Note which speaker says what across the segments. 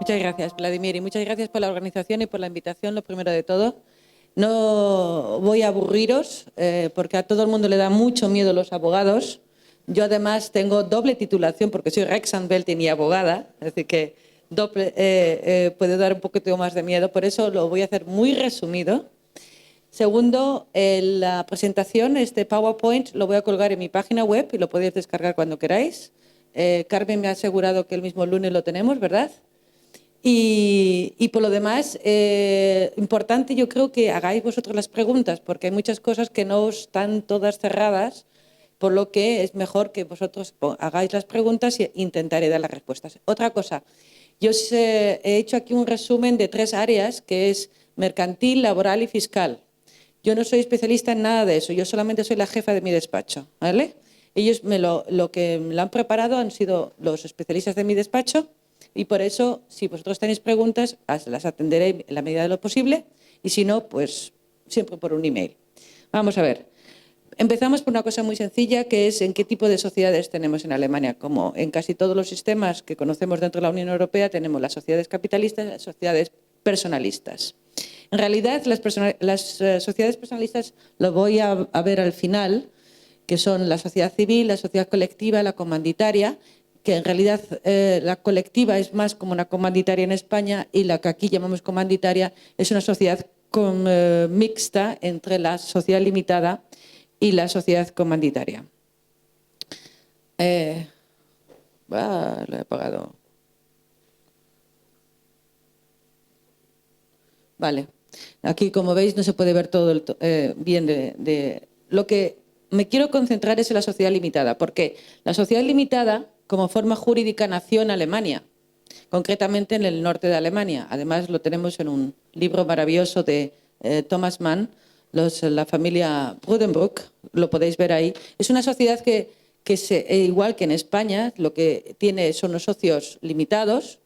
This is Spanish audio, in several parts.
Speaker 1: Muchas gracias, Vladimir, y muchas gracias por la organización y por la invitación, lo primero de todo. No voy a aburriros, porque a todo el mundo le da mucho miedo los abogados. Yo además tengo doble titulación porque soy Rechtsanwältin y abogada, así que puede dar un poquito más de miedo, por eso lo voy a hacer muy resumido. Segundo, la presentación, este PowerPoint, lo voy a colgar en mi página web y lo podéis descargar cuando queráis. Carmen me ha asegurado que el mismo lunes lo tenemos, ¿verdad? Y por lo demás, importante yo creo que hagáis vosotros las preguntas, porque hay muchas cosas que no están todas cerradas, por lo que es mejor que vosotros hagáis las preguntas e intentaré dar las respuestas. Otra cosa, yo os he hecho aquí un resumen de 3 áreas, que es mercantil, laboral y fiscal. Yo no soy especialista en nada de eso, yo solamente soy la jefa de mi despacho, ¿vale? Ellos lo que me lo han preparado han sido los especialistas de mi despacho y por eso, si vosotros tenéis preguntas, las atenderé en la medida de lo posible y si no, pues siempre por un email. Vamos a ver. Empezamos por una cosa muy sencilla, que es en qué tipo de sociedades tenemos en Alemania. Como en casi todos los sistemas que conocemos dentro de la Unión Europea, tenemos las sociedades capitalistas y las sociedades personalistas. En realidad, las sociedades personalistas lo voy a ver al final, que son la sociedad civil, la sociedad colectiva, la comanditaria, que en realidad la colectiva es más como una comanditaria en España y la que aquí llamamos comanditaria es una sociedad mixta entre la sociedad limitada y la sociedad comanditaria. Lo he apagado. Vale. Aquí, como veis, no se puede ver todo bien de lo que me quiero concentrar es en la sociedad limitada. Porque la sociedad limitada, como forma jurídica, nació en Alemania, concretamente en el norte de Alemania. Además, lo tenemos en un libro maravilloso de Thomas Mann, la familia Brudenbruck, lo podéis ver ahí. Es una sociedad que igual que en España, lo que tiene son los socios limitados,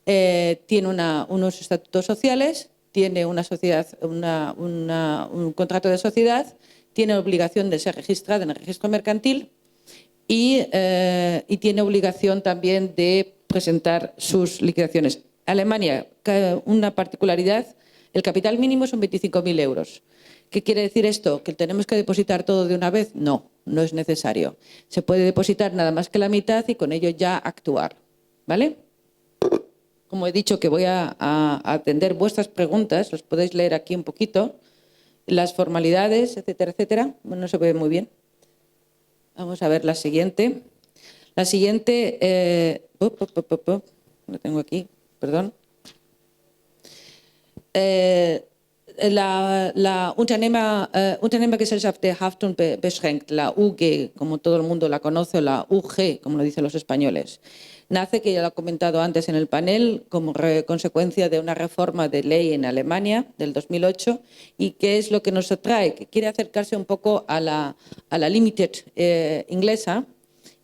Speaker 1: tiene unos estatutos sociales, tiene una sociedad, un contrato de sociedad, tiene obligación de ser registrada en el registro mercantil y tiene obligación también de presentar sus liquidaciones. Alemania, una particularidad, el capital mínimo son 25.000 euros. ¿Qué quiere decir esto? ¿Que tenemos que depositar todo de una vez? No, no es necesario. Se puede depositar nada más que la mitad y con ello ya actuar. ¿Vale? Como he dicho que voy a atender vuestras preguntas, los podéis leer aquí un poquito, las formalidades, etcétera, etcétera. Bueno, no se ve muy bien. Vamos a ver la siguiente. La siguiente, lo tengo aquí, perdón. La Unternehmergesellschaft der Haftung beschränkt, la UG, como todo el mundo la conoce, o la UG, como lo dicen los españoles, nace, que ya lo he comentado antes en el panel, como consecuencia de una reforma de ley en Alemania del 2008. ¿Y qué es lo que nos atrae? Que quiere acercarse un poco a la Limited inglesa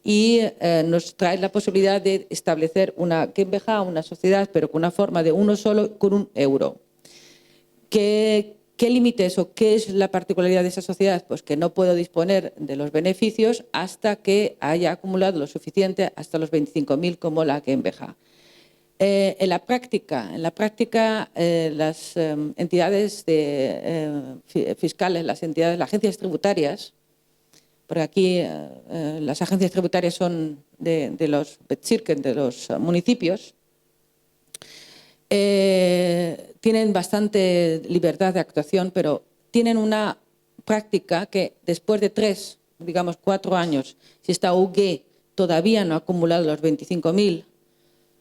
Speaker 1: y nos trae la posibilidad de establecer una GmbH, una sociedad, pero con una forma de uno solo, con un euro. ¿Qué límites o qué es la particularidad de esa sociedad? Pues que no puedo disponer de los beneficios hasta que haya acumulado lo suficiente, hasta los 25.000 como la GmbH. En la práctica las entidades fiscales, las agencias tributarias, porque aquí las agencias tributarias son de los Bezirken, de los municipios, tienen bastante libertad de actuación, pero tienen una práctica que después de 3, digamos 4 años, si esta UG todavía no ha acumulado los 25.000,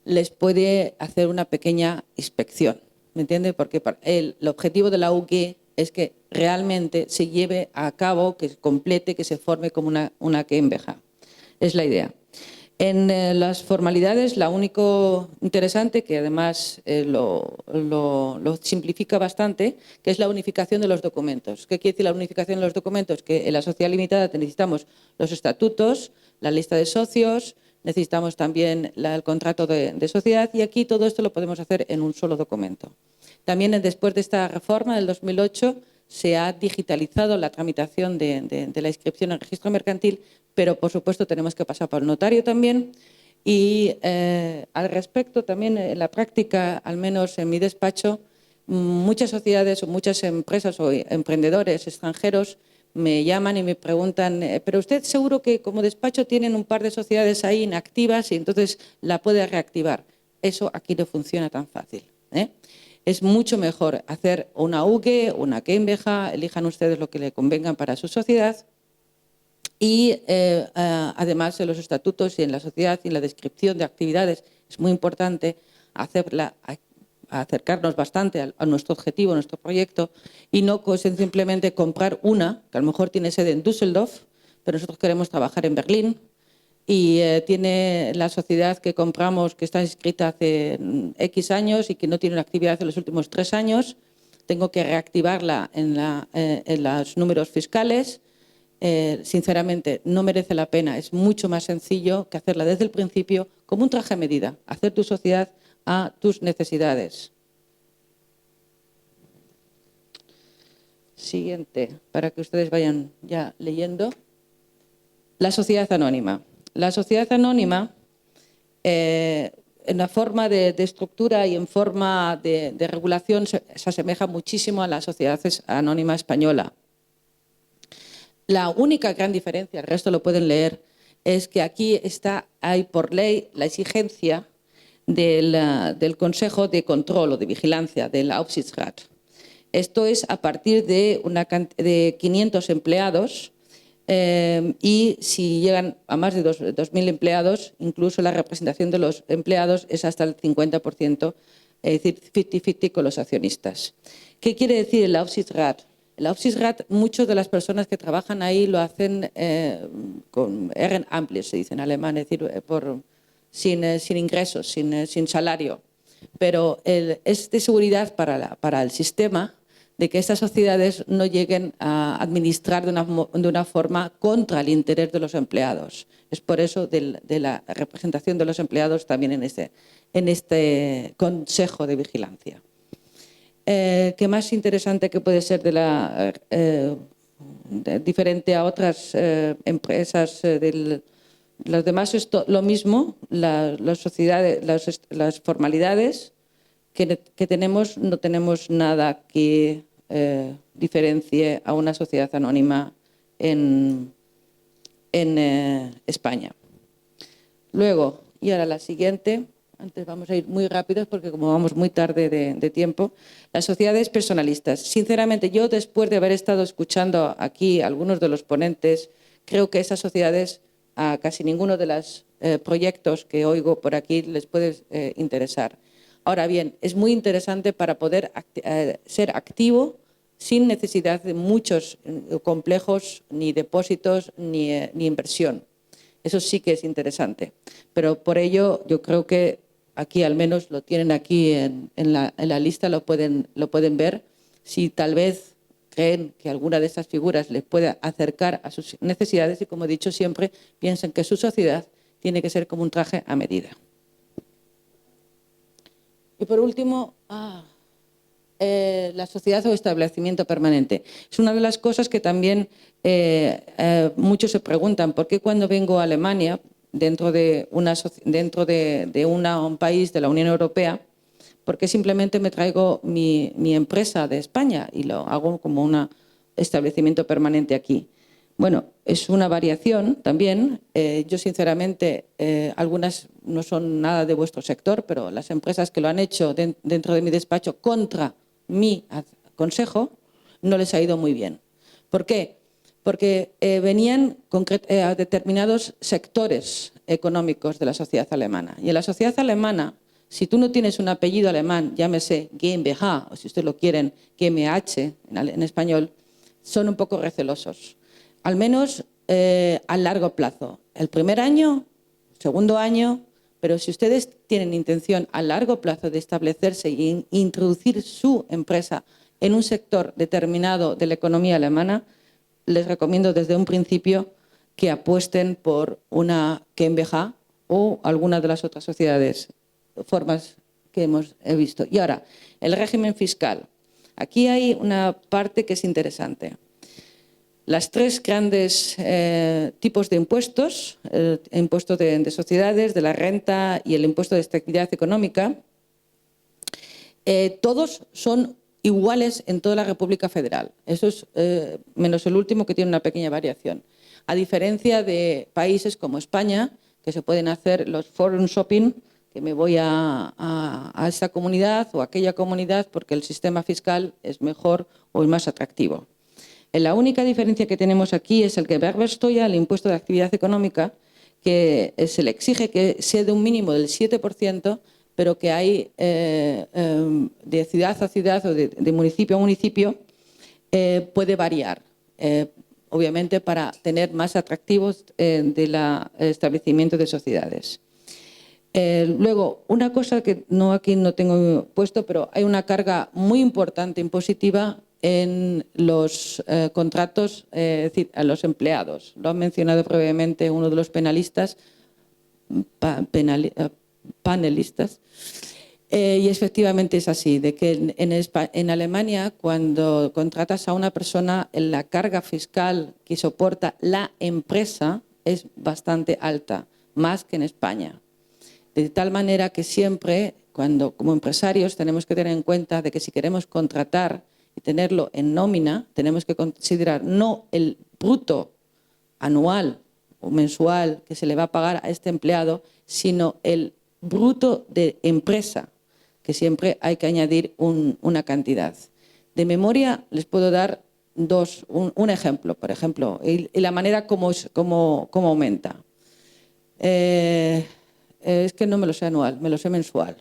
Speaker 1: les puede hacer una pequeña inspección. ¿Me entiende? Porque el objetivo de la UG es que realmente se lleve a cabo, que se complete, que se forme como una GmbH. Es la idea. En las formalidades, la único interesante, que además lo simplifica bastante, que es la unificación de los documentos. ¿Qué quiere decir la unificación de los documentos? Que en la sociedad limitada necesitamos los estatutos, la lista de socios, necesitamos también el contrato de sociedad y aquí todo esto lo podemos hacer en un solo documento. También después de esta reforma del 2008 se ha digitalizado la tramitación de la inscripción en el registro mercantil, pero por supuesto tenemos que pasar por el notario también Y al respecto, también en la práctica, al menos en mi despacho, muchas sociedades o muchas empresas o emprendedores extranjeros me llaman y me preguntan, pero usted seguro que como despacho tienen un par de sociedades ahí inactivas y entonces la puede reactivar. Eso aquí no funciona tan fácil, ¿eh? Es mucho mejor hacer una UG, una GmbH, elijan ustedes lo que le convengan para su sociedad. Y además en los estatutos y en la sociedad y en la descripción de actividades es muy importante acercarnos bastante a nuestro objetivo, a nuestro proyecto, y no simplemente comprar una, que a lo mejor tiene sede en Düsseldorf, pero nosotros queremos trabajar en Berlín, y tiene la sociedad que compramos, que está inscrita hace X años y que no tiene una actividad en los últimos 3 años, tengo que reactivarla en los números fiscales. Sinceramente, no merece la pena. Es mucho más sencillo que hacerla desde el principio como un traje a medida, hacer tu sociedad a tus necesidades. Siguiente, para que ustedes vayan ya leyendo. La sociedad anónima. La sociedad anónima, en la forma de estructura y en forma de regulación, se asemeja muchísimo a la sociedad anónima española. La única gran diferencia, el resto lo pueden leer, es que aquí hay por ley la exigencia del Consejo de Control o de Vigilancia, del Aufsichtsrat. Esto es a partir de 500 empleados y si llegan a más de 2.000 empleados, incluso la representación de los empleados es hasta el 50%, es decir, 50-50 con los accionistas. ¿Qué quiere decir el Aufsichtsrat? El Aufsichtsrat, muchas de las personas que trabajan ahí lo hacen con Ehrenamt, se dice en alemán, es decir, sin ingresos, sin salario. Pero es de seguridad para el sistema de que estas sociedades no lleguen a administrar de una forma contra el interés de los empleados. Es por eso de la representación de los empleados también en este Consejo de Vigilancia. ¿Qué más interesante que puede ser diferente a otras empresas? Los demás es lo mismo, las sociedades, las formalidades que tenemos, no tenemos nada que diferencie a una sociedad anónima en España. Luego, y ahora la siguiente. Antes vamos a ir muy rápidos porque como vamos muy tarde de tiempo. Las sociedades personalistas. Sinceramente, yo después de haber estado escuchando aquí a algunos de los ponentes, creo que esas sociedades a casi ninguno de los proyectos que oigo por aquí les puede interesar. Ahora bien, es muy interesante para poder ser activo sin necesidad de muchos complejos, ni depósitos, ni inversión. Eso sí que es interesante. Pero por ello yo creo que aquí al menos lo tienen aquí en la lista, lo pueden ver. Si tal vez creen que alguna de estas figuras les puede acercar a sus necesidades y, como he dicho siempre, piensen que su sociedad tiene que ser como un traje a medida. Y por último, la sociedad o establecimiento permanente. Es una de las cosas que también muchos se preguntan, ¿por qué cuando vengo a Alemania, dentro de un país de la Unión Europea, por qué simplemente me traigo mi empresa de España y lo hago como un establecimiento permanente aquí? Bueno, es una variación también. Yo sinceramente, algunas no son nada de vuestro sector, pero las empresas que lo han hecho dentro de mi despacho contra mi consejo, no les ha ido muy bien. ¿Por qué? Porque venían a determinados sectores económicos de la sociedad alemana. Y en la sociedad alemana, si tú no tienes un apellido alemán, llámese GmbH, o si ustedes lo quieren, GmbH en español, son un poco recelosos. Al menos a largo plazo. El primer año, segundo año, pero si ustedes tienen intención a largo plazo de establecerse e introducir su empresa en un sector determinado de la economía alemana, les recomiendo desde un principio que apuesten por una GmbH o alguna de las otras sociedades, formas que hemos visto. Y ahora, el régimen fiscal. Aquí hay una parte que es interesante. Las tres grandes tipos de impuestos, el impuesto de sociedades, de la renta y el impuesto de actividad económica, todos son iguales en toda la República Federal. Eso es menos el último, que tiene una pequeña variación. A diferencia de países como España, que se pueden hacer los forum shopping, que me voy a esta comunidad o a aquella comunidad porque el sistema fiscal es mejor o es más atractivo. La única diferencia que tenemos aquí es el que Gewerbesteuer, el impuesto de actividad económica, que se le exige que sea de un mínimo del 7%, pero que hay de ciudad a ciudad o de municipio a municipio, puede variar, obviamente para tener más atractivos del establecimiento de sociedades. Luego, una cosa que aquí no tengo puesto, pero hay una carga muy importante impositiva en los contratos, es decir, a los empleados. Lo ha mencionado brevemente uno de los panelistas. Y efectivamente es así, de que en Alemania, cuando contratas a una persona, la carga fiscal que soporta la empresa es bastante alta, más que en España. De tal manera que siempre, como empresarios, tenemos que tener en cuenta de que si queremos contratar y tenerlo en nómina, tenemos que considerar no el bruto anual o mensual que se le va a pagar a este empleado, sino el bruto de empresa, que siempre hay que añadir una cantidad. De memoria les puedo dar un ejemplo, por ejemplo, y la manera como aumenta. Es que no me lo sé anual, me lo sé mensual.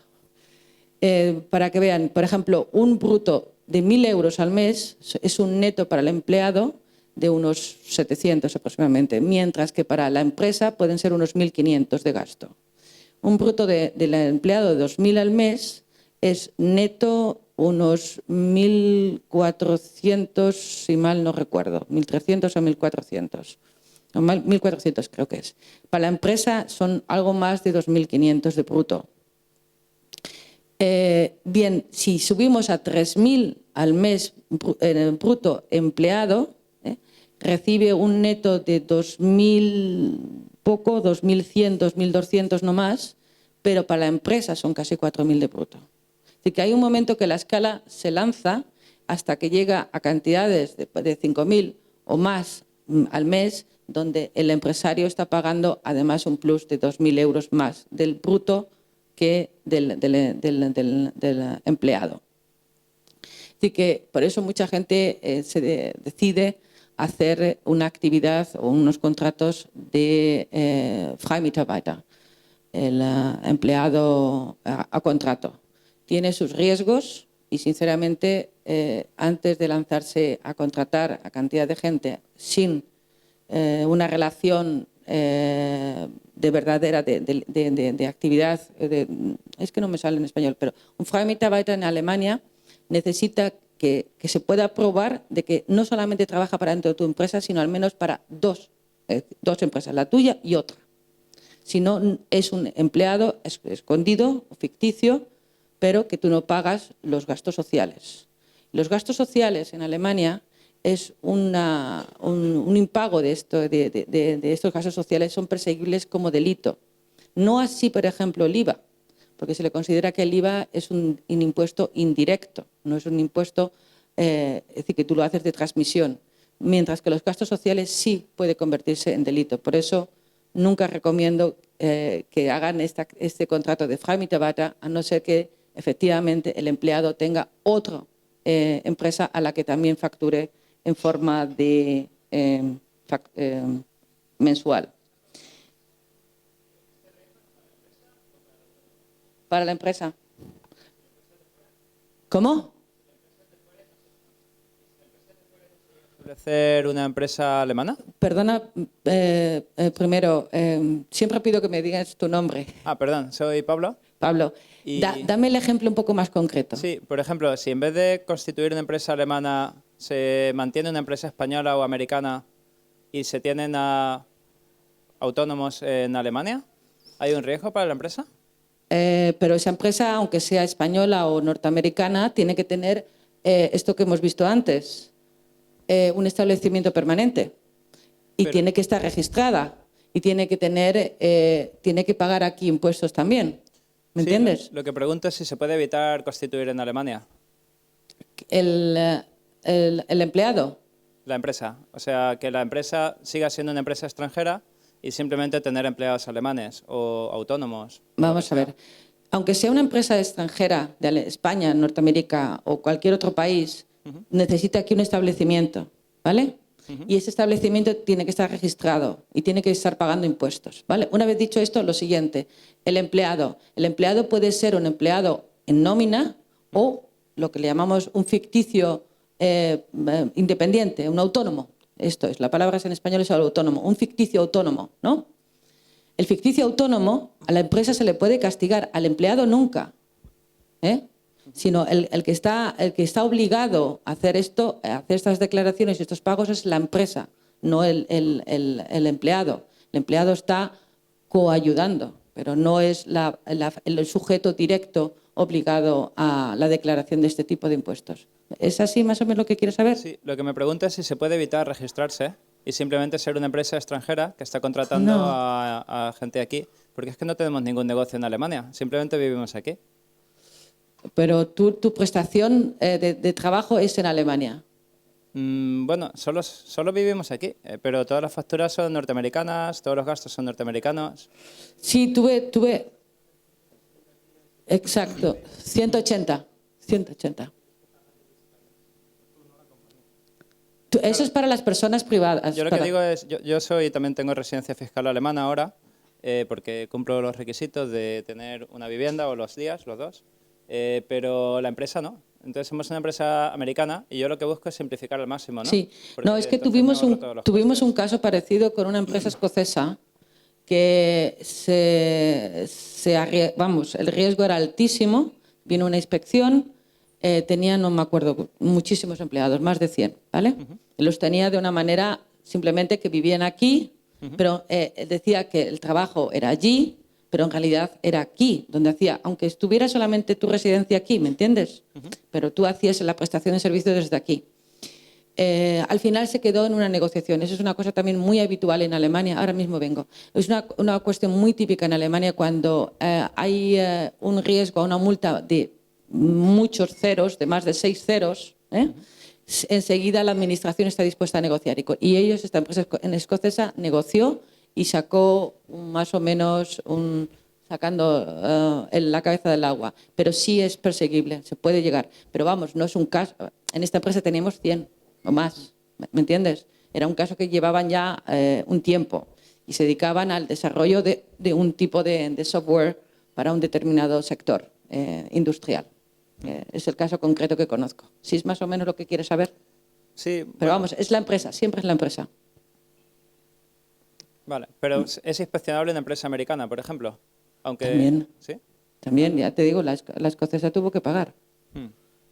Speaker 1: Para que vean, por ejemplo, un bruto de 1.000 euros al mes es un neto para el empleado de unos 700 aproximadamente, mientras que para la empresa pueden ser unos 1.500 de gasto. Un bruto del empleado de 2.000 al mes es neto unos 1.400, si mal no recuerdo, 1.300 o 1.400. 1.400 creo que es. Para la empresa son algo más de 2.500 de bruto. Bien, si subimos a 3.000 al mes bruto empleado, recibe un neto de 2.000 poco, 2.100, 2.200 no más, pero para la empresa son casi 4.000 de bruto. Así que hay un momento que la escala se lanza hasta que llega a cantidades de 5.000 o más al mes, donde el empresario está pagando además un plus de 2.000 euros más del bruto que del empleado. Así que por eso mucha gente se decide hacer una actividad o unos contratos de Freimitarbeiter, el empleado a contrato. Tiene sus riesgos y, sinceramente, antes de lanzarse a contratar a cantidad de gente sin una relación de verdadera de actividad, es que no me sale en español, pero un Freimitarbeiter en Alemania necesita que se pueda probar de que no solamente trabaja para dentro de tu empresa, sino al menos para dos empresas, la tuya y otra. Si no, es un empleado escondido o ficticio, pero que tú no pagas los gastos sociales. Los gastos sociales en Alemania es un impago de estos gastos sociales, son perseguibles como delito. No así, por ejemplo, el IVA, porque se le considera que el IVA es un impuesto indirecto, no es un impuesto, es decir, que tú lo haces de transmisión, mientras que los gastos sociales sí puede convertirse en delito. Por eso nunca recomiendo que hagan este contrato de Freimitarbeiter, a no ser que efectivamente el empleado tenga otra empresa a la que también facture en forma de mensual. Para la empresa. ¿Cómo?
Speaker 2: ¿Establecer una empresa alemana?
Speaker 1: Perdona, primero, siempre pido que me digas tu nombre.
Speaker 2: Perdón, soy Pablo.
Speaker 1: Pablo, dame el ejemplo un poco más concreto.
Speaker 2: Sí, por ejemplo, si en vez de constituir una empresa alemana se mantiene una empresa española o americana y se tienen a autónomos en Alemania, ¿hay un riesgo para la empresa?
Speaker 1: Pero esa empresa, aunque sea española o norteamericana, tiene que tener esto que hemos visto antes. un establecimiento permanente y tiene que estar registrada y tiene que tiene que pagar aquí impuestos también. ¿Me entiendes?
Speaker 2: Lo que pregunto es si se puede evitar constituir en Alemania.
Speaker 1: El empleado.
Speaker 2: La empresa. O sea, que la empresa siga siendo una empresa extranjera y simplemente tener empleados alemanes o autónomos.
Speaker 1: Vamos a ver. Aunque sea una empresa extranjera de España, Norteamérica o cualquier otro país, necesita aquí un establecimiento, ¿vale? Y ese establecimiento tiene que estar registrado y tiene que estar pagando impuestos, ¿vale? Una vez dicho esto, lo siguiente, el empleado. El empleado puede ser un empleado en nómina o lo que le llamamos un ficticio independiente, un autónomo. Esto es, la palabra en español es autónomo, un ficticio autónomo, ¿no? El ficticio autónomo, a la empresa se le puede castigar, al empleado nunca, sino el que está obligado a hacer esto, a hacer estas declaraciones y estos pagos es la empresa, no el empleado. El empleado está coayudando, pero no es el sujeto directo obligado a la declaración de este tipo de impuestos. ¿Es así más o menos lo que quieres saber?
Speaker 2: Sí, lo que me pregunta es si se puede evitar registrarse y simplemente ser una empresa extranjera que está contratando a gente aquí, porque es que no tenemos ningún negocio en Alemania, simplemente vivimos aquí.
Speaker 1: Pero tu prestación de trabajo es en Alemania.
Speaker 2: Bueno, solo vivimos aquí, pero todas las facturas son norteamericanas, todos los gastos son norteamericanos.
Speaker 1: Sí, tuve exacto, 180. Eso es para las personas privadas.
Speaker 2: Yo lo que digo es, yo también tengo residencia fiscal alemana ahora, porque cumplo los requisitos de tener una vivienda o los dos, pero la empresa no. Entonces somos una empresa americana y yo lo que busco es simplificar al máximo, ¿no?
Speaker 1: Sí,
Speaker 2: porque
Speaker 1: no, es que tuvimos un caso parecido con una empresa escocesa que el riesgo era altísimo, vino una inspección, tenía, no me acuerdo, muchísimos empleados, más de 100, ¿vale? Y los tenía de una manera simplemente que vivían aquí, pero decía que el trabajo era allí, pero en realidad era aquí, donde hacía, aunque estuviera solamente tu residencia aquí, ¿me entiendes? Pero tú hacías la prestación de servicios desde aquí. Al final se quedó en una negociación. Eso es una cosa también muy habitual en Alemania. Ahora mismo vengo. Es una cuestión muy típica en Alemania cuando hay un riesgo, una multa de muchos ceros, de más de 6 ceros, enseguida la administración está dispuesta a negociar. Y ellos, esta empresa escocesa, negoció y sacó más o menos sacando la cabeza del agua. Pero sí es perseguible, se puede llegar. Pero vamos, no es un caso. En esta empresa teníamos 100 o más, ¿me entiendes? Era un caso que llevaban ya un tiempo y se dedicaban al desarrollo de un tipo de software para un determinado sector industrial. Es el caso concreto que conozco. ¿Sí es más o menos lo que quieres saber?
Speaker 2: Sí.
Speaker 1: Pero vamos, es la empresa, siempre es la empresa.
Speaker 2: Vale, pero ¿es inspeccionable una empresa americana, por ejemplo? Aunque,
Speaker 1: También.
Speaker 2: ¿sí?
Speaker 1: También, ya te digo, la escocesa tuvo que pagar.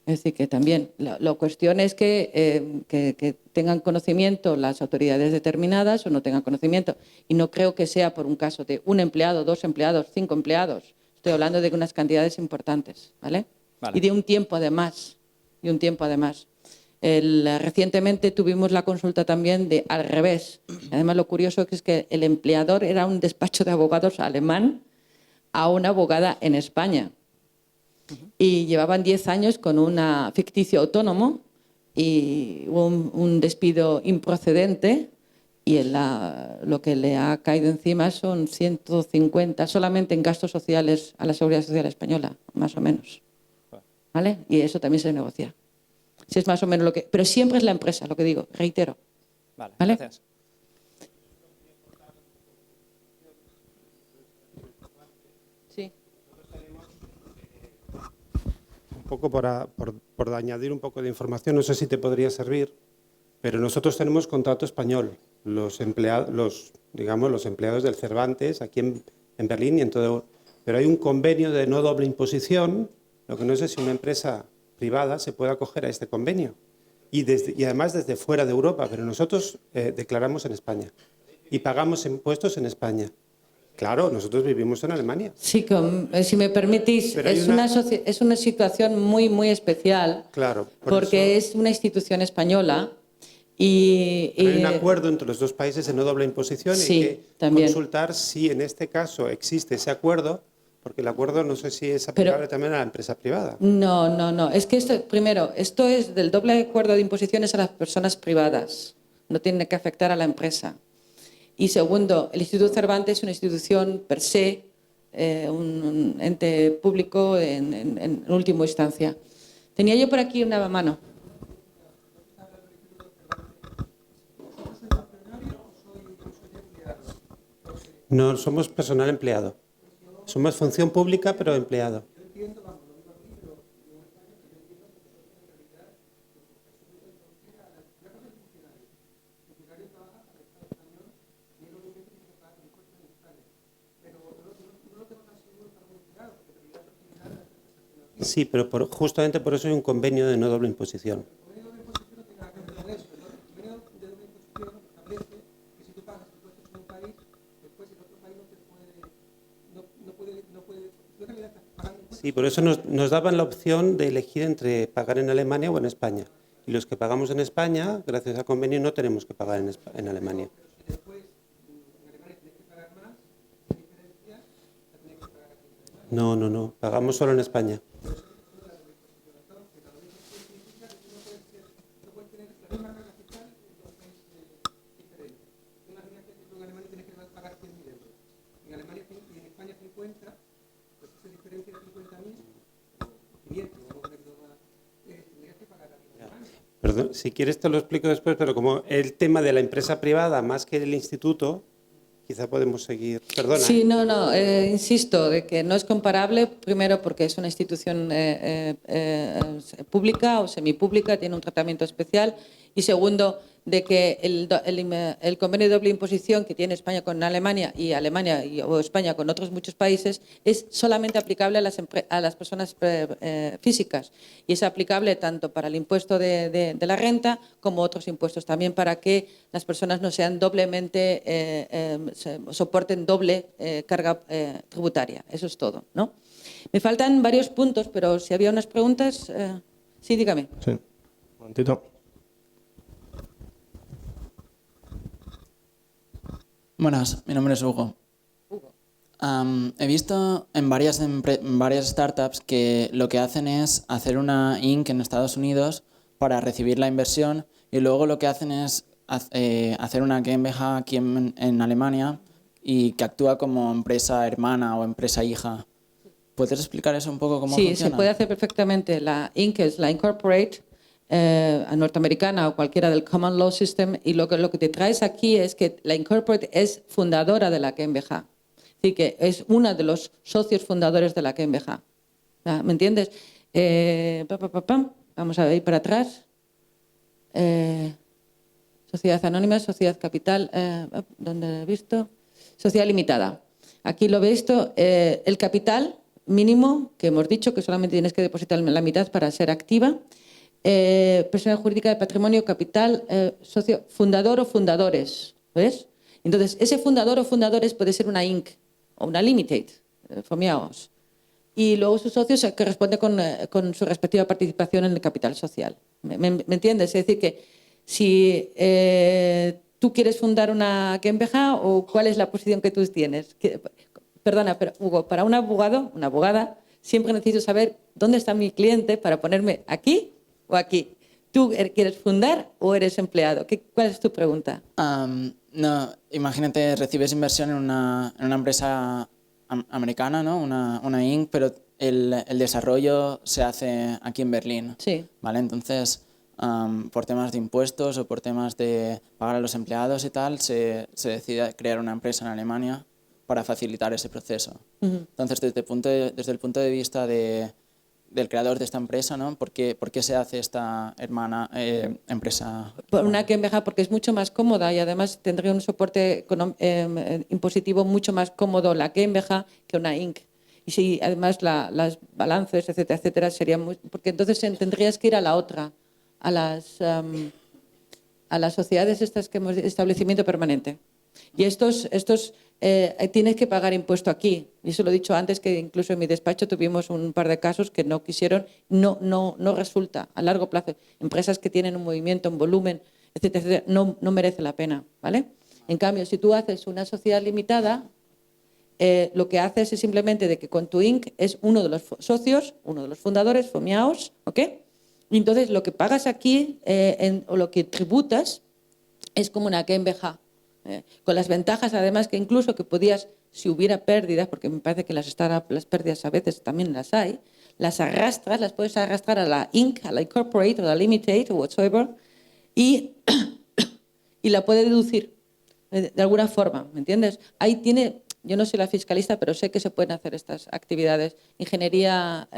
Speaker 1: Es decir, que también la cuestión es que tengan conocimiento las autoridades determinadas o no tengan conocimiento. Y no creo que sea por un caso de un empleado, 2 empleados, 5 empleados. Estoy hablando de unas cantidades importantes, ¿vale?
Speaker 2: Vale.
Speaker 1: Y de un tiempo además. Recientemente tuvimos la consulta también de al revés. Además, lo curioso es que el empleador era un despacho de abogados alemán a una abogada en España. Y llevaban 10 años con un ficticio autónomo y un despido improcedente y lo que le ha caído encima son 150 solamente en gastos sociales a la Seguridad Social Española, más o menos. ¿Vale? Y eso también se negocia. Si es más o menos lo que... Pero siempre es la empresa, lo que digo, reitero.
Speaker 2: Vale,
Speaker 1: ¿vale?
Speaker 2: Gracias.
Speaker 1: Sí.
Speaker 3: Un poco por añadir un poco de información, no sé si te podría servir, pero nosotros tenemos contrato español. Los empleados del Cervantes, aquí en Berlín y en todo. Pero hay un convenio de no doble imposición, lo que no sé si una empresa privada se puede acoger a este convenio. Y además desde fuera de Europa, pero nosotros declaramos en España y pagamos impuestos en España. Claro, nosotros vivimos en Alemania.
Speaker 1: Sí, si me permitís, es una situación muy, muy especial,
Speaker 3: Claro,
Speaker 1: porque es una institución española
Speaker 3: Pero hay un acuerdo entre los dos países de no doble imposición y
Speaker 1: Sí,
Speaker 3: hay que
Speaker 1: también.
Speaker 3: consultar si en este caso existe ese acuerdo, porque el acuerdo no sé si es aplicable también a la empresa privada.
Speaker 1: No. Es que primero, esto es del doble acuerdo de imposiciones a las personas privadas. No tiene que afectar a la empresa. Y segundo, el Instituto Cervantes es una institución per se, un ente público en última instancia. Tenía yo por aquí una mano.
Speaker 3: No somos personal empleado. Somos función pública, pero empleado. Sí, pero justamente por eso hay un convenio de no doble imposición. Sí, por eso nos daban la opción de elegir entre pagar en Alemania o en España. Y los que pagamos en España, gracias al convenio, no tenemos que pagar en Alemania. No, pagamos solo en España. Perdón, si quieres te lo explico después, pero como el tema de la empresa privada más que del instituto, quizá podemos seguir. Perdona.
Speaker 1: Sí, insisto, de que no es comparable, primero porque es una institución pública o semipública, tiene un tratamiento especial, y segundo, de que el convenio de doble imposición que tiene España con Alemania y Alemania o España con otros muchos países es solamente aplicable a las personas físicas, y es aplicable tanto para el impuesto de la renta como otros impuestos, también para que las personas no sean doblemente, soporten doble carga tributaria. Eso es todo, ¿no? Me faltan varios puntos, pero si había unas preguntas, sí, dígame.
Speaker 4: Sí, un momentito.
Speaker 5: Buenas, mi nombre es Hugo. He visto en varias startups que lo que hacen es hacer una Inc. en Estados Unidos para recibir la inversión, y luego lo que hacen es hacer una GmbH aquí en Alemania y que actúa como empresa hermana o empresa hija. ¿Puedes explicar eso un poco cómo funciona?
Speaker 1: Sí, se puede hacer perfectamente. La Inc. es la Incorporate norteamericana o cualquiera del Common Law System, y lo que te traes aquí es que la Incorporate es fundadora de la GmbH. Es decir, que es una de los socios fundadores de la GmbH. ¿Me entiendes? Vamos a ir para atrás. Sociedad anónima, sociedad capital, ¿dónde he visto? Sociedad limitada. Aquí lo he visto, el capital mínimo, que hemos dicho que solamente tienes que depositar la mitad para ser activa. Persona jurídica de patrimonio, capital, socio, fundador o fundadores. ¿Ves? Entonces, ese fundador o fundadores puede ser una Inc. o una Limited, fomeaos. Y luego sus socios que responde con su respectiva participación en el capital social. ¿Me entiendes? Es decir, que si tú quieres fundar una GmbH, o cuál es la posición que tú tienes. Perdona, pero Hugo, para un abogado, una abogada, siempre necesito saber dónde está mi cliente para ponerme aquí o aquí. ¿Tú quieres fundar o eres empleado? ¿Cuál es tu pregunta?
Speaker 5: No, imagínate, recibes inversión en una empresa americana, ¿no? Una Inc., pero el desarrollo se hace aquí en Berlín.
Speaker 1: Sí.
Speaker 5: ¿Vale? Entonces, por temas de impuestos o por temas de pagar a los empleados y tal, se decide crear una empresa en Alemania para facilitar ese proceso. Entonces, desde el punto de vista del creador de esta empresa, ¿no? ¿Por qué se hace esta hermana empresa?
Speaker 1: Por una GmbH, porque es mucho más cómoda, y además tendría un soporte impositivo mucho más cómodo la GmbH que una Inc. Y si además las balances, etcétera, etcétera, serían muy... Porque entonces tendrías que ir a la otra, a las sociedades estas que hemos establecimiento permanente. Y estos tienes que pagar impuesto aquí. Y eso lo he dicho antes, que incluso en mi despacho tuvimos un par de casos que no quisieron, no resulta a largo plazo. Empresas que tienen un movimiento, un volumen etcétera, etcétera, no merece la pena, ¿vale? En cambio, si tú haces una sociedad limitada, lo que haces es simplemente de que con tu Inc. es uno de los socios, uno de los fundadores, FOMIAOS, ¿ok? Y entonces lo que pagas aquí o lo que tributas es como una GmbH, con las ventajas además que incluso que podías, si hubiera pérdidas, porque me parece que las pérdidas a veces también las hay, las puedes arrastrar a la Inc., a la Incorporate o a la Limited o whatsoever, y la puedes deducir de alguna forma, ¿me entiendes? Ahí tiene, yo no soy la fiscalista, pero sé que se pueden hacer estas actividades. Ingeniería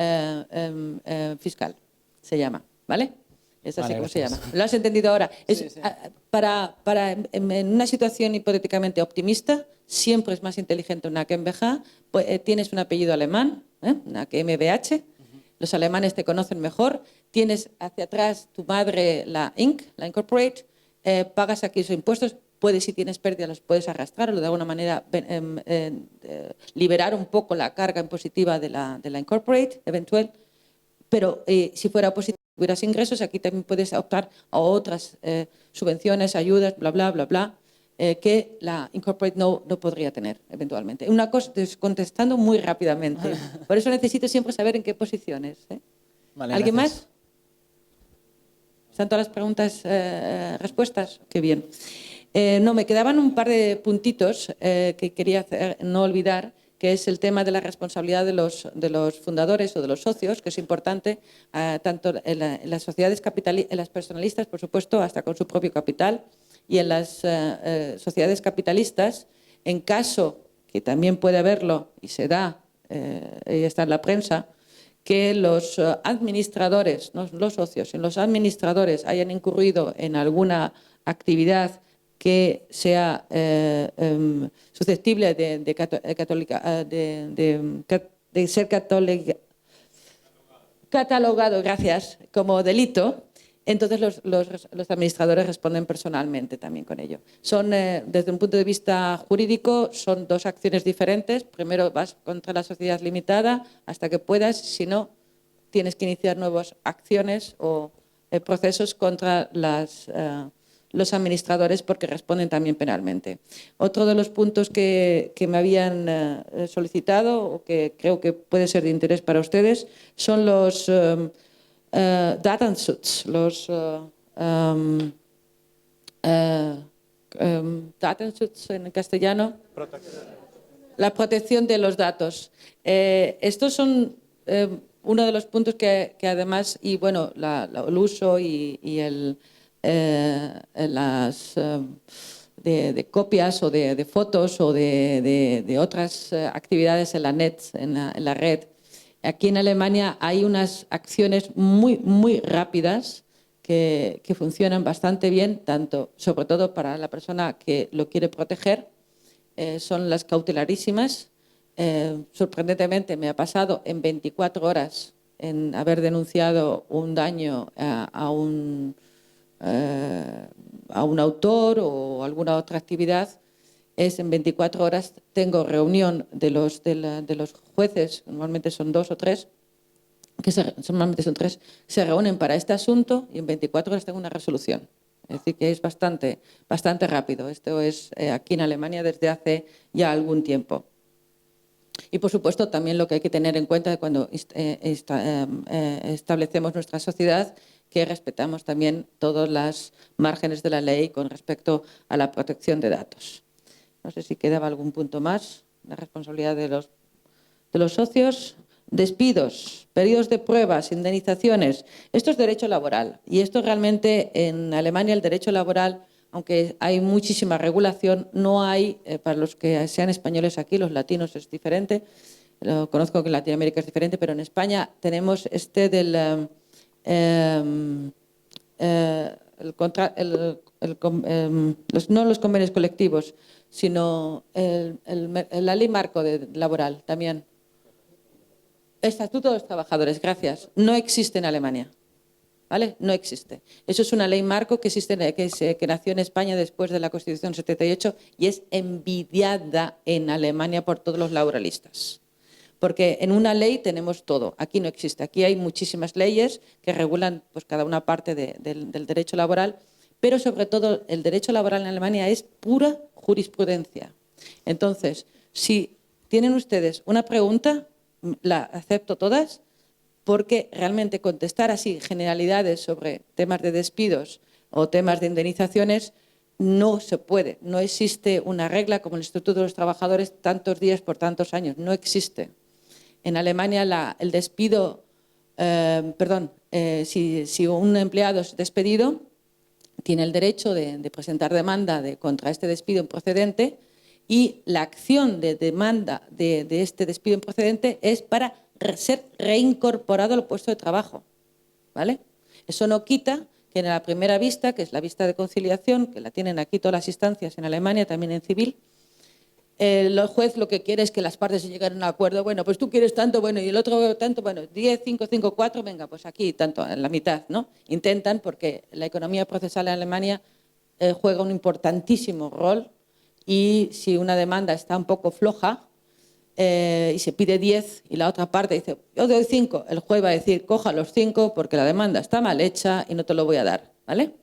Speaker 1: fiscal se llama, ¿vale? Es así
Speaker 5: Vale,
Speaker 1: como se
Speaker 5: gracias.
Speaker 1: llama. ¿Lo has entendido ahora?
Speaker 5: Sí, sí.
Speaker 1: En una situación hipotéticamente optimista, siempre es más inteligente una GmbH. Pues, tienes un apellido alemán, una GmbH. Los alemanes te conocen mejor. Tienes hacia atrás tu madre, la Inc., la Incorporate. Pagas aquí esos impuestos. Si tienes pérdidas, los puedes arrastrar o de alguna manera liberar un poco la carga impositiva de la Incorporate, eventual. Pero si fuera positivo, tuvieras ingresos, aquí también puedes optar a otras subvenciones, ayudas, bla, bla, bla, bla, que la Incorporate no podría tener eventualmente. Una cosa, estoy contestando muy rápidamente. Por eso necesito siempre saber en qué posiciones.
Speaker 5: Vale,
Speaker 1: ¿Alguien
Speaker 5: gracias.
Speaker 1: más? ¿Están todas las preguntas respuestas? Qué bien. No, me quedaban un par de puntitos que quería no olvidar, que es el tema de la responsabilidad de los fundadores o de los socios, que es importante, tanto en las sociedades en las personalistas, por supuesto, hasta con su propio capital, y en las sociedades capitalistas, en caso, que también puede haberlo, y se da, y está en la prensa, que los administradores, no los socios, sino los administradores hayan incurrido en alguna actividad que sea susceptible de ser catalogado, gracias, como delito, entonces los administradores responden personalmente también con ello. Son, desde un punto de vista jurídico, son dos acciones diferentes. Primero vas contra la sociedad limitada hasta que puedas, si no, tienes que iniciar nuevas acciones o procesos contra los administradores porque responden también penalmente. Otro de los puntos que me habían solicitado o que creo que puede ser de interés para ustedes son los Datenschutz, los Datenschutz en castellano, la protección de los datos. Estos son uno de los puntos que además, y bueno, el uso y el de copias o de fotos o de otras actividades en la net, en la red. Aquí en Alemania hay unas acciones muy rápidas que funcionan bastante bien, sobre todo para la persona que lo quiere proteger. Son las cautelarísimas. Sorprendentemente me ha pasado en 24 horas en haber denunciado un daño a un autor o alguna otra actividad. En 24 horas tengo reunión de los jueces, normalmente son 2 o 3, normalmente son 3, se reúnen para este asunto y en 24 horas tengo una resolución. Es decir, que es bastante rápido. Esto es aquí en Alemania desde hace ya algún tiempo. Y, por supuesto, también lo que hay que tener en cuenta cuando establecemos nuestra sociedad, que respetamos también todos los márgenes de la ley con respecto a la protección de datos. No sé si quedaba algún punto más. La responsabilidad de los socios. Despidos, periodos de pruebas, indemnizaciones. Esto es derecho laboral. Y esto realmente en Alemania el derecho laboral, aunque hay muchísima regulación, no hay, para los que sean españoles aquí, los latinos es diferente, lo conozco que en Latinoamérica es diferente, pero en España tenemos no los convenios colectivos, sino la ley marco laboral también. Estatuto de los Trabajadores, gracias. No existe en Alemania. ¿Vale? No existe. Eso es una ley marco que nació en España después de la Constitución 78 y es envidiada en Alemania por todos los laboralistas. Porque en una ley tenemos todo. Aquí no existe. Aquí hay muchísimas leyes que regulan pues, cada una parte del derecho laboral, pero sobre todo el derecho laboral en Alemania es pura jurisprudencia. Entonces, si tienen ustedes una pregunta, la acepto todas, porque realmente contestar así generalidades sobre temas de despidos o temas de indemnizaciones no se puede. No existe una regla como el Estatuto de los Trabajadores, tantos días por tantos años. No existe. En Alemania el despido, si un empleado es despedido, tiene el derecho de presentar demanda contra este despido improcedente, y la acción de demanda de este despido improcedente es para ser reincorporado al puesto de trabajo, ¿vale? Eso no quita que en la primera vista, que es la vista de conciliación, que la tienen aquí todas las instancias en Alemania, también en civil, el juez lo que quiere es que las partes lleguen a un acuerdo. Bueno, pues tú quieres tanto, bueno, y el otro tanto, bueno, 10, 5, 5, 4, venga, pues aquí tanto, en la mitad, ¿no? Intentan, porque la economía procesal en Alemania juega un importantísimo rol, y si una demanda está un poco floja y se pide 10 y la otra parte dice, yo doy 5, el juez va a decir, coja los 5 porque la demanda está mal hecha y no te lo voy a dar, ¿vale?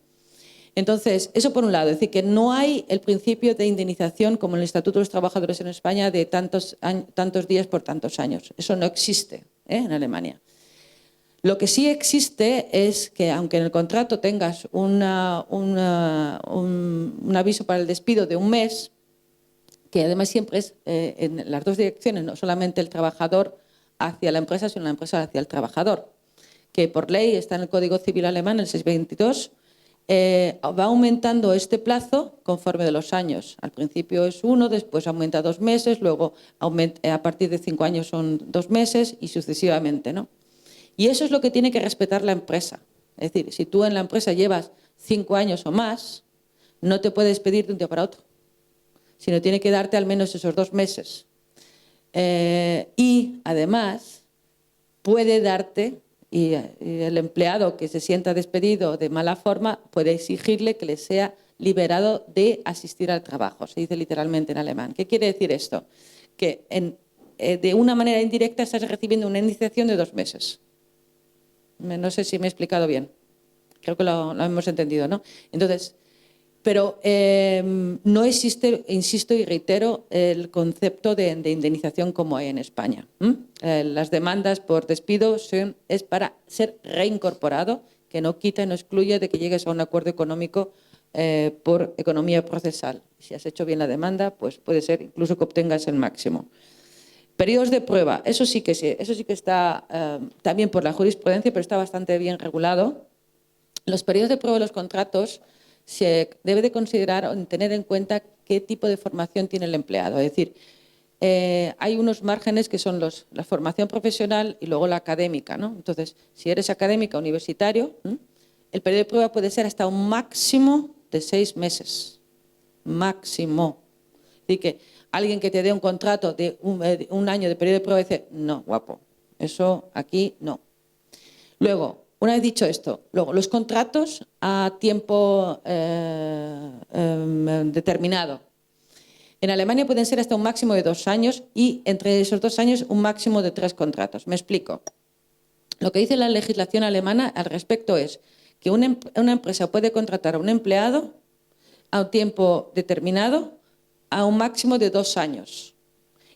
Speaker 1: Entonces, eso por un lado, es decir, que no hay el principio de indemnización como en el Estatuto de los Trabajadores en España de tantos días por tantos años. Eso no existe en Alemania. Lo que sí existe es que, aunque en el contrato tengas un aviso para el despido de un mes, que además siempre es en las dos direcciones, no solamente el trabajador hacia la empresa, sino la empresa hacia el trabajador, que por ley está en el Código Civil alemán, el 622, va aumentando este plazo conforme de los años. Al principio es 1, después aumenta a 2 meses, luego a partir de 5 años son 2 meses y sucesivamente, ¿no? Y eso es lo que tiene que respetar la empresa. Es decir, si tú en la empresa llevas 5 años o más, no te puedes despedir de un día para otro, sino tiene que darte al menos esos 2 meses. Y además puede darte, y el empleado que se sienta despedido de mala forma puede exigirle que le sea liberado de asistir al trabajo. Se dice literalmente en alemán. ¿Qué quiere decir esto? Que de una manera indirecta estás recibiendo una indemnización de 2 meses. No sé si me he explicado bien. Creo que lo hemos entendido, ¿no? Entonces, pero no existe, insisto y reitero, el concepto de indemnización como hay en España. Las demandas por despido es para ser reincorporado, que no quita y no excluye de que llegues a un acuerdo económico por economía procesal. Si has hecho bien la demanda, pues puede ser incluso que obtengas el máximo. Periodos de prueba, eso sí que está también por la jurisprudencia, pero está bastante bien regulado. Los periodos de prueba de los contratos se debe de considerar o tener en cuenta qué tipo de formación tiene el empleado. Es decir, hay unos márgenes que son la formación profesional y luego la académica, ¿no? Entonces, si eres académica universitario, el periodo de prueba puede ser hasta un máximo de 6 meses. Máximo. Así que alguien que te dé un contrato de un año de periodo de prueba dice, no, guapo, eso aquí no. Luego, una vez dicho esto, luego los contratos a tiempo determinado. En Alemania pueden ser hasta un máximo de 2 años y entre esos 2 años un máximo de 3 contratos. Me explico. Lo que dice la legislación alemana al respecto es que una empresa puede contratar a un empleado a un tiempo determinado a un máximo de 2 años.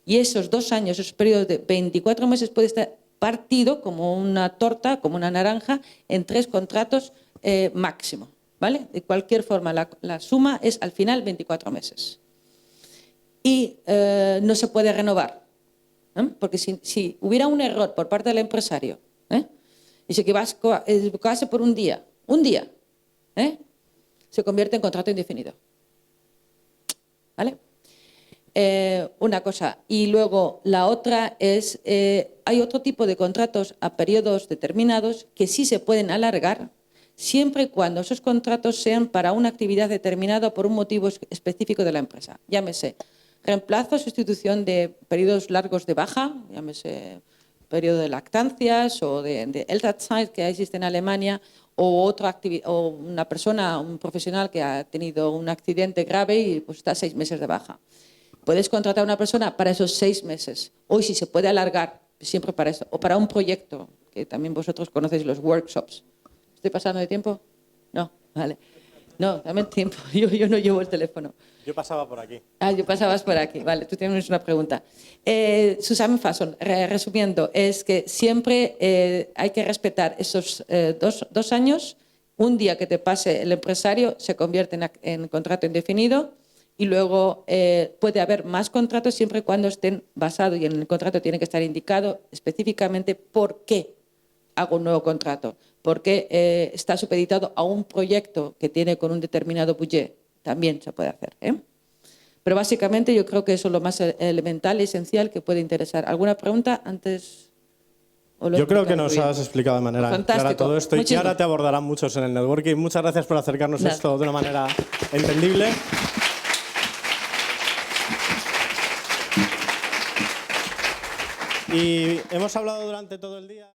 Speaker 1: Y esos 2 años, esos periodos de 24 meses puede estar partido como una torta, como una naranja, en 3 contratos máximo, ¿vale? De cualquier forma, la suma es al final 24 meses. Y no se puede renovar, porque si hubiera un error por parte del empresario y se equivocase por un día, se convierte en contrato indefinido. ¿Vale? Una cosa. Y luego la otra es, hay otro tipo de contratos a periodos determinados que sí se pueden alargar siempre y cuando esos contratos sean para una actividad determinada por un motivo específico de la empresa. Llámese reemplazo, sustitución de periodos largos de baja, llámese periodo de lactancias o de Elternzeit que existe en Alemania, o una persona, un profesional que ha tenido un accidente grave y pues está 6 meses de baja. Puedes contratar a una persona para esos 6 meses. Hoy sí se puede alargar, siempre para eso. O para un proyecto, que también vosotros conocéis los workshops. ¿Estoy pasando de tiempo? No, vale. No, dame el tiempo. Yo no llevo el teléfono.
Speaker 4: Yo pasaba por aquí.
Speaker 1: Yo pasabas por aquí. Vale, tú tienes una pregunta. Susan Fason, resumiendo, es que siempre hay que respetar esos 2 años. Un día que te pase el empresario se convierte en contrato indefinido y luego puede haber más contratos siempre y cuando estén basados, y en el contrato tiene que estar indicado específicamente por qué hago un nuevo contrato, porque está supeditado a un proyecto que tiene con un determinado budget. También se puede hacer. Pero básicamente yo creo que eso es lo más elemental y esencial que puede interesar. ¿Alguna pregunta antes?
Speaker 4: Yo creo que nos has explicado de manera clara todo esto y que ahora te abordarán muchos en el networking. Muchas gracias por acercarnos esto de una manera entendible. Y hemos hablado durante todo el día.